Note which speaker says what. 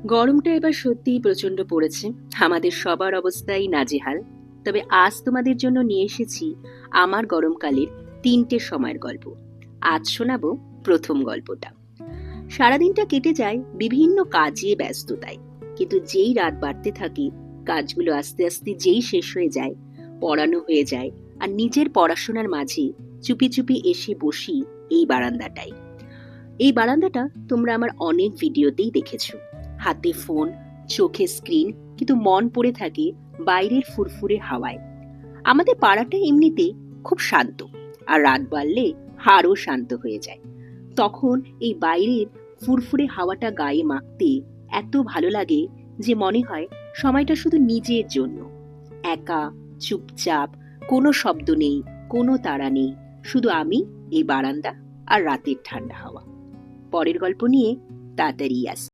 Speaker 1: গরমটা এবার সত্যিই প্রচন্ড পড়েছে। আমাদের সবার অবস্থাই নাজেহাল। তবে আজ তোমাদের জন্য নিয়ে এসেছি আমার গরমকালের ৩টে সময়ের গল্প। আজ শোনাবো প্রথম গল্পটা। সারাদিনটা কেটে যায় বিভিন্ন কাজে ব্যস্ততায়, কিন্তু যেই রাত বাড়তে থাকে, কাজগুলো আস্তে আস্তে যেই শেষ হয়ে যায়, পড়ানো হয়ে যায়, আর নিজের পড়াশোনার মাঝে চুপি চুপি এসে বসি এই বারান্দাটায়। এই বারান্দাটা তোমরা আমার অনেক ভিডিওতেই দেখেছো। হাতে ফোন, চোখে স্ক্রিন, কিন্তু মন পড়ে থাকে বাইরের ফুরফুরে হাওয়ায়। আমাদের পাড়াটা এমনিতে খুব শান্ত, আর রাত বাড়লে আরও শান্ত হয়ে যায়। তখন এই বাইরের ফুরফুরে হাওয়াটা গায়ে মাখতে এত ভালো লাগে যে মনে হয় সময়টা শুধু নিজের জন্য। একা, চুপচাপ, কোনো শব্দ নেই, কোনো তাড়া নেই, শুধু আমি, এই বারান্দা আর রাতের ঠান্ডা হাওয়া। পরের গল্প নিয়ে তাড়াতাড়ি আসি।